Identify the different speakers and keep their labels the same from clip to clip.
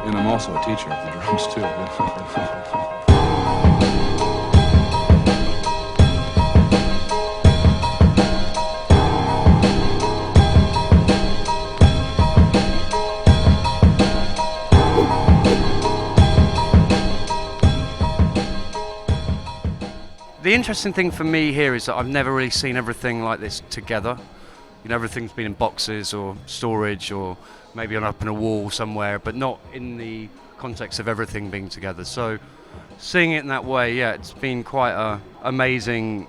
Speaker 1: And I'm also a teacher of the drums too.
Speaker 2: The interesting thing for me here is that I've never really seen everything like this together. You know, everything's been in boxes or storage or maybe up on a wall somewhere, but not in the context of everything being together. So seeing it in that way, yeah, it's been quite amazing,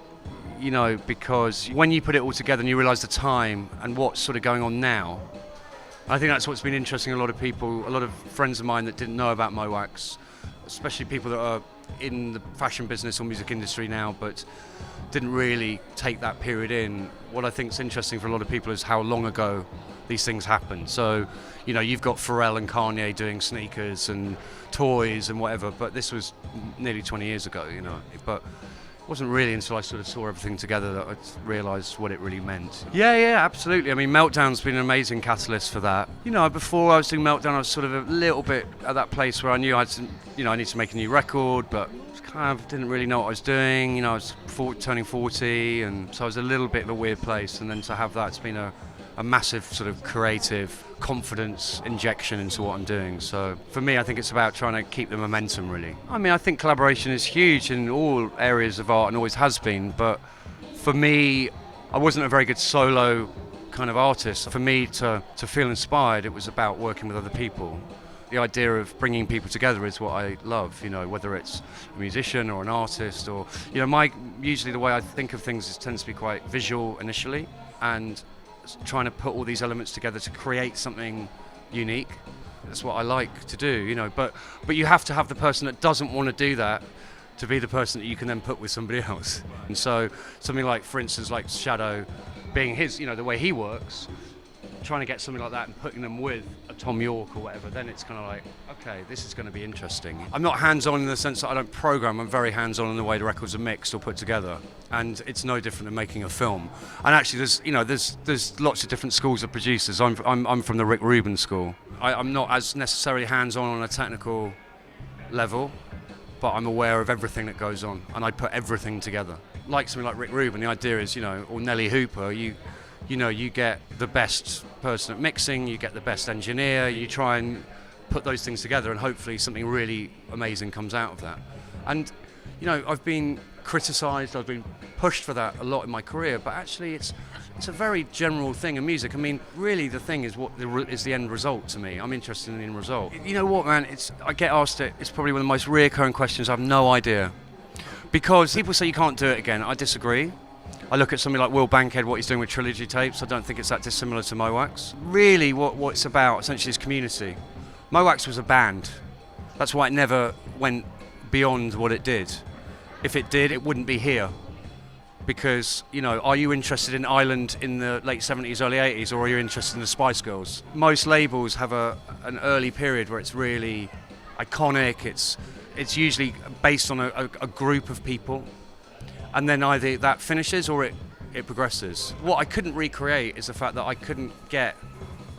Speaker 2: you know, because when you put it all together and you realise the time and what's sort of going on now, I think that's what's been interesting. A lot of people, a lot of friends of mine that didn't know about MoWax, especially people that are in the fashion business or music industry now, but didn't really take that period in. What I think is interesting for a lot of people is how long ago these things happened. So, you know, you've got Pharrell and Kanye doing sneakers and toys and whatever, but this was nearly 20 years ago, you know. But it wasn't really until I sort of saw everything together that I realised what it really meant. Yeah, absolutely. I mean, Meltdown's been an amazing catalyst for that. You know, before I was doing Meltdown, I was sort of a little bit at that place where I knew I need to make a new record, but kind of didn't really know what I was doing. You know, I was turning 40, and so I was a little bit of a weird place. And then to have that, it's been a massive sort of creative confidence injection into what I'm doing. So for me, I think it's about trying to keep the momentum, really. I mean, I think collaboration is huge in all areas of art and always has been, but for me, I wasn't a very good solo kind of artist. For me to feel inspired, it was about working with other people. The idea of bringing people together is what I love, you know, whether it's a musician or an artist or, you know, usually the way I think of things tends to be quite visual initially, and trying to put all these elements together to create something unique. That's what I like to do, you know, but you have to have the person that doesn't want to do that to be the person that you can then put with somebody else. And so something like, for instance, like Shadow being his, you know, the way he works, trying to get something like that and putting them with a Tom York or whatever, then it's kind of like, okay, this is going to be interesting. I'm not hands-on in the sense that I don't program. I'm very hands-on in the way the records are mixed or put together, and it's no different than making a film. And actually, there's lots of different schools of producers. I'm from the Rick Rubin school. I'm not as necessarily hands-on a technical level, but I'm aware of everything that goes on, and I put everything together. Like something like Rick Rubin, the idea is, you know, or Nelly Hooper, you get the best person at mixing, you get the best engineer, you try and put those things together, and hopefully something really amazing comes out of that. And, you know, I've been criticised, I've been pushed for that a lot in my career, but actually it's a very general thing in music. I mean, really the thing is what is the end result to me. I'm interested in the end result. You know what, man, I get asked it, it's probably one of the most reoccurring questions. I have no idea. Because people say you can't do it again. I disagree. I look at something like Will Bankhead, what he's doing with trilogy tapes. I don't think it's that dissimilar to MoWax. Really, what it's about, essentially, is community. MoWax was a band. That's why it never went beyond what it did. If it did, it wouldn't be here. Because, you know, are you interested in Island in the late 70s, early 80s, or are you interested in the Spice Girls? Most labels have an early period where it's really iconic. It's usually based on a group of people. And then either that finishes or it progresses. What I couldn't recreate is the fact that I couldn't get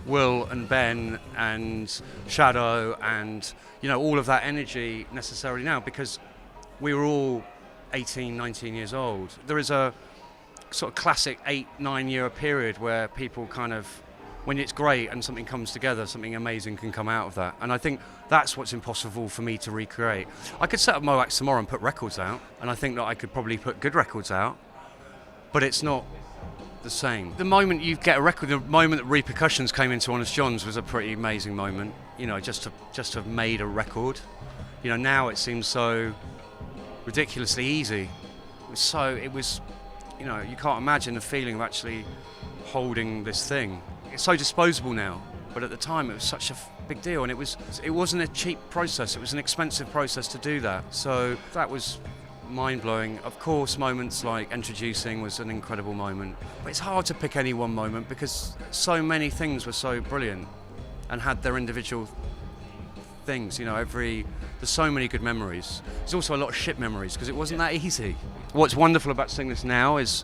Speaker 2: Will and Ben and Shadow and, you know, all of that energy necessarily now, because we were all 18, 19 years old. There is a sort of classic 8-9 year period where people kind of, when it's great and something comes together, something amazing can come out of that. And I think that's what's impossible for me to recreate. I could set up MoWax tomorrow and put records out, and I think that I could probably put good records out, but it's not the same. The moment you get a record, the moment that Repercussions came into Honest John's was a pretty amazing moment, you know, just to have made a record. You know, now it seems so ridiculously easy. It was, you know, you can't imagine the feeling of actually holding this thing. It's so disposable now, but at the time it was such a big deal, and it wasn't a cheap process. It was an expensive process to do that. So that was mind-blowing. Of course, moments like Introducing was an incredible moment, but it's hard to pick any one moment because so many things were so brilliant and had their individual things. You know, there's so many good memories. There's also a lot of shit memories because it wasn't that easy. What's wonderful about seeing this now is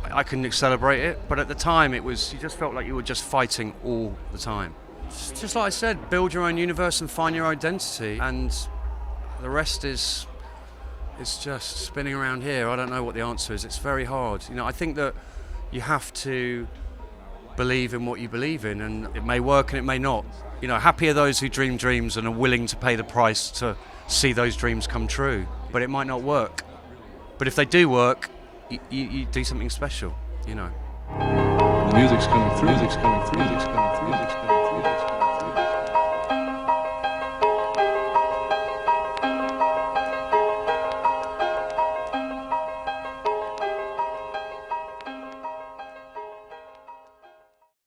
Speaker 2: I can celebrate it, but at the time you just felt like you were just fighting all the time. It's just like I said, build your own universe and find your identity, and the rest is just spinning around here. I don't know what the answer is. It's very hard. I think that you have to believe in what you believe in, and it may work and it may not. Happy are those who dream dreams and are willing to pay the price to see those dreams come true. But it might not work. But if they do work, you do something special.
Speaker 1: The music's coming through. Music's coming through. Music's coming through. Music's coming through.